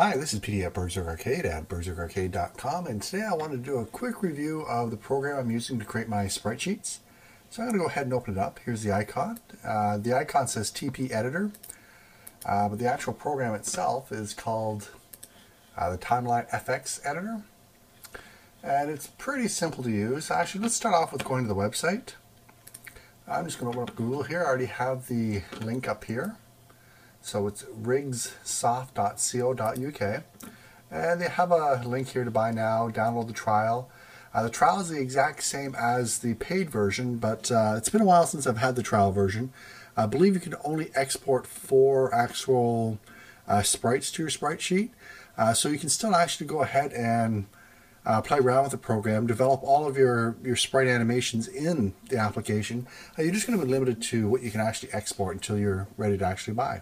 Hi, this is PD at BurgZerg Arcade at BurgZergArcade.com, and today I wanted to do a quick review of the program I'm using to create my sprite sheets. So I'm going to go ahead and open it up. Here's the icon. The icon says TP Editor, but the actual program itself is called the TimelineFX Editor, and it's pretty simple to use. Actually, let's start off with going to the website. I'm just going to open up Google here. I already have the link up here. So it's rigsoft.co.uk, and they have a link here to buy now, download the trial. The trial is the exact same as the paid version, but it's been a while since I've had the trial version. I believe you can only export 4 actual sprites to your sprite sheet, so you can still actually go ahead and play around with the program, develop all of your sprite animations in the application. You're just going to be limited to what you can actually export until you're ready to actually buy.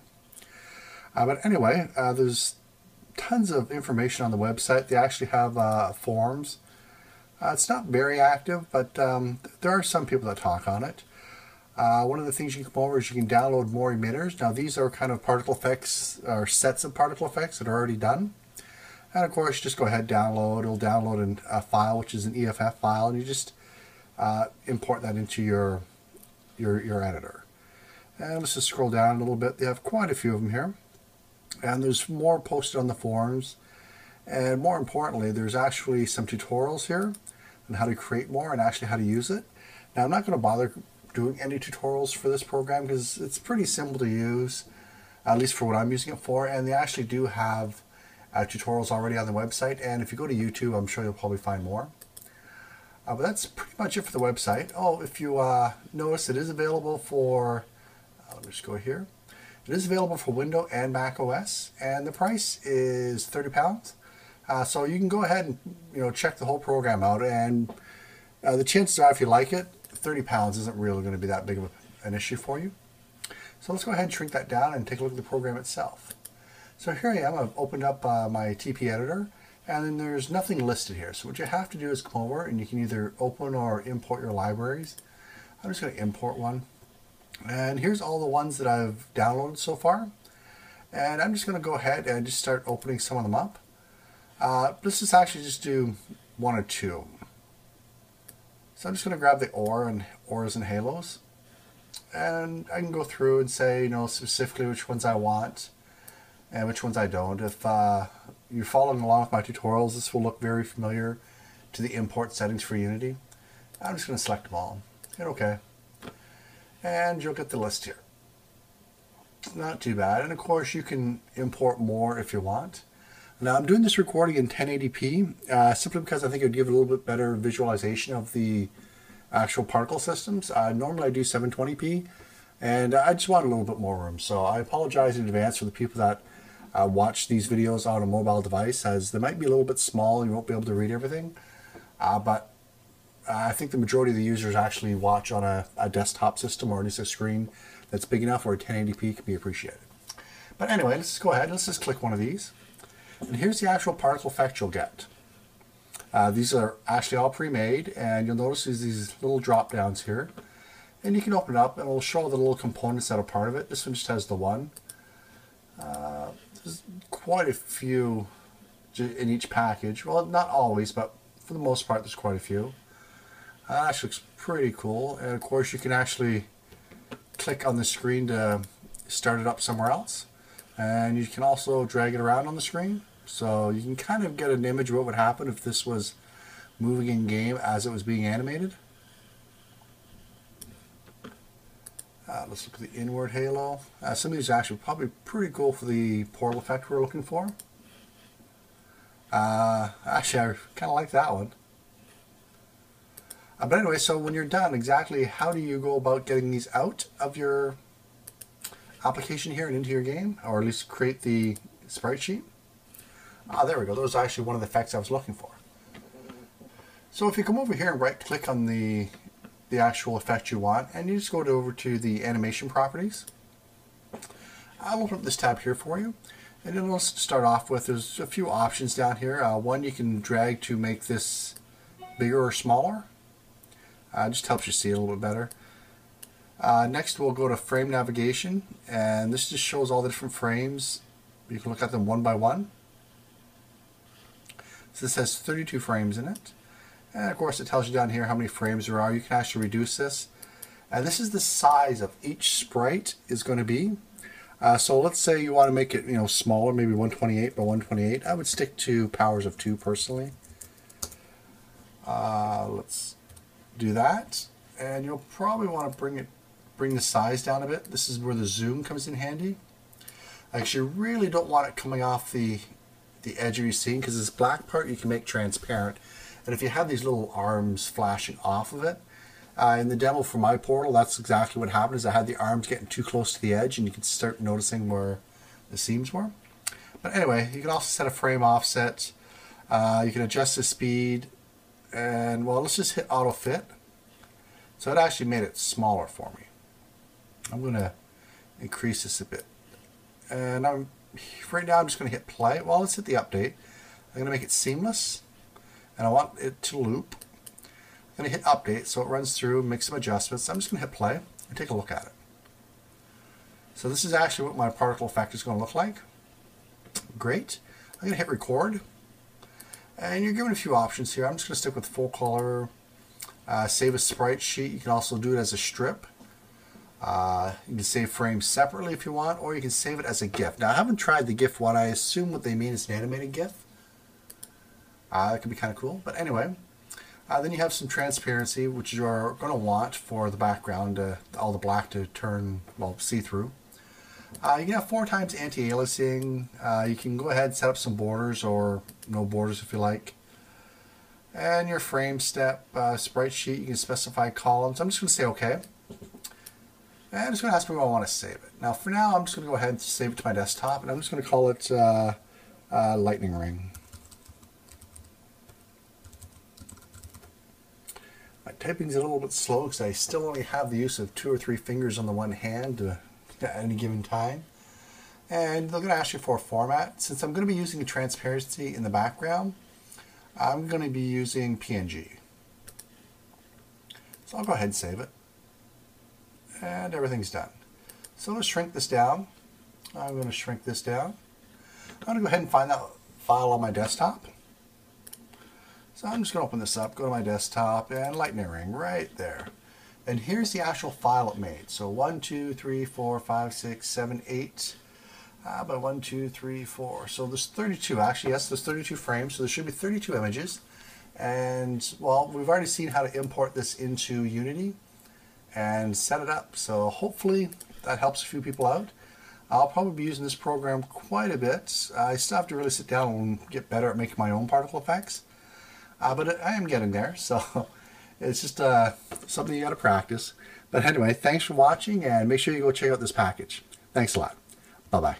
But anyway, there's tons of information on the website. They actually have forums. It's not very active, but there are some people that talk on it. One of the things you can come over is you can download more emitters. Now these are kind of particle effects, or sets of particle effects that are already done. And of course, you just go ahead and download. It'll download a file, which is an EFF file, and you just import that into your editor. And let's just scroll down a little bit. They have quite a few of them here. And there's more posted on the forums, and more importantly, there's actually some tutorials here on how to create more and actually how to use it. Now I'm not going to bother doing any tutorials for this program because it's pretty simple to use, at least for what I'm using it for, and they actually do have tutorials already on the website, and if you go to YouTube I'm sure you'll probably find more. But that's pretty much it for the website. Oh, if you notice, it is available for, let me just go here. It is available for Windows and Mac OS, and the price is £30. So you can go ahead and check the whole program out, and the chances are, if you like it, £30 isn't really going to be that big of an issue for you. So let's go ahead and shrink that down and take a look at the program itself. So here I am. I've opened up my TP editor, and then there's nothing listed here. So what you have to do is come over, and you can either open or import your libraries. I'm just going to import one. And here's all the ones that I've downloaded so far. And I'm just going to go ahead and just start opening some of them up. Let's just actually just do 1 or 2. So I'm just going to grab the auras and halos. And I can go through and say, specifically which ones I want and which ones I don't. If you're following along with my tutorials, this will look very familiar to the import settings for Unity. I'm just going to select them all. Hit OK. And you'll get the list here. Not too bad. And of course you can import more if you want. Now I'm doing this recording in 1080p simply because I think it would give a little bit better visualization of the actual particle systems. Normally I do 720p, and I just want a little bit more room. So I apologize in advance for the people that watch these videos on a mobile device, as they might be a little bit small and you won't be able to read everything. But I think the majority of the users actually watch on a desktop system, or at least a screen that's big enough where 1080p can be appreciated. But anyway, let's just go ahead. Let's just click one of these. And here's the actual particle effect you'll get. These are actually all pre-made, and you'll notice there's these little drop downs here. And you can open it up and it'll show the little components that are part of it. This one just has the one. There's quite a few in each package. Well, not always, but for the most part there's quite a few. That actually looks pretty cool, and of course you can actually click on the screen to start it up somewhere else, and you can also drag it around on the screen, so you can kind of get an image of what would happen if this was moving in game as it was being animated. Let's look at the inward halo. Some of these are actually probably pretty cool for the portal effect we're looking for. Actually, I kind of like that one. But anyway, so when you're done, exactly how do you go about getting these out of your application here and into your game, or at least create the sprite sheet? There we go. Those are actually one of the effects I was looking for. So if you come over here and right click on the actual effect you want, and you just go over to the animation properties, I'll open up this tab here for you. And it'll start off with, there's a few options down here. One, you can drag to make this bigger or smaller. Just helps you see it a little bit better. Next we'll go to frame navigation, and this just shows all the different frames. You can look at them one by one. So this has 32 frames in it. And of course it tells you down here how many frames there are. You can actually reduce this. And this is the size of each sprite is going to be. So let's say you want to make it, smaller, maybe 128 by 128. I would stick to powers of 2 personally. Let's do that. And you'll probably want to bring the size down a bit. This is where the zoom comes in handy. Actually, you really don't want it coming off the edge of your scene, because this black part you can make transparent. And if you have these little arms flashing off of it, in the demo for my portal, that's exactly what happened. Is I had the arms getting too close to the edge, and you can start noticing where the seams were. But anyway, you can also set a frame offset. You can adjust the speed, and well, let's just hit auto fit. So it actually made it smaller for me. I'm going to increase this a bit. And right now I'm just going to hit play. Well, let's hit the update. I'm going to make it seamless, and I want it to loop. I'm going to hit update so it runs through and makes some adjustments. I'm just going to hit play and take a look at it. So this is actually what my particle effect is going to look like. Great. I'm going to hit record, and you're given a few options here. I'm just going to stick with full color. Save a sprite sheet. You can also do it as a strip. You can save frames separately if you want, or you can save it as a GIF. Now I haven't tried the GIF one. I assume what they mean is an animated GIF. That could be kind of cool. But anyway, then you have some transparency, which you're going to want for the background, all the black to turn, well, see-through. You can have 4 times anti-aliasing. You can go ahead and set up some borders or no borders if you like. And your frame step sprite sheet, you can specify columns. I'm just going to say OK. And it's going to ask me where I want to save it. Now for now, I'm just going to go ahead and save it to my desktop, and I'm just going to call it Lightning Ring. My typing's a little bit slow because I still only have the use of 2 or 3 fingers on the one hand at any given time. And they're going to ask you for a format. Since I'm going to be using transparency in the background, I'm going to be using PNG. So I'll go ahead and save it. And everything's done. So let's shrink this down. I'm going to shrink this down. I'm going to go ahead and find that file on my desktop. So I'm just going to open this up, go to my desktop, and Lightning Ring right there. And here's the actual file it made. So 1, 2, 3, 4, 5, 6, 7, 8. By 1, 2, 3, 4. So there's 32 actually. Yes, there's 32 frames. So there should be 32 images. And well, we've already seen how to import this into Unity and set it up. So hopefully that helps a few people out. I'll probably be using this program quite a bit. I still have to really sit down and get better at making my own particle effects. But I am getting there, so it's just something you got to practice. But anyway, thanks for watching, and make sure you go check out this package. Thanks a lot. Bye-bye.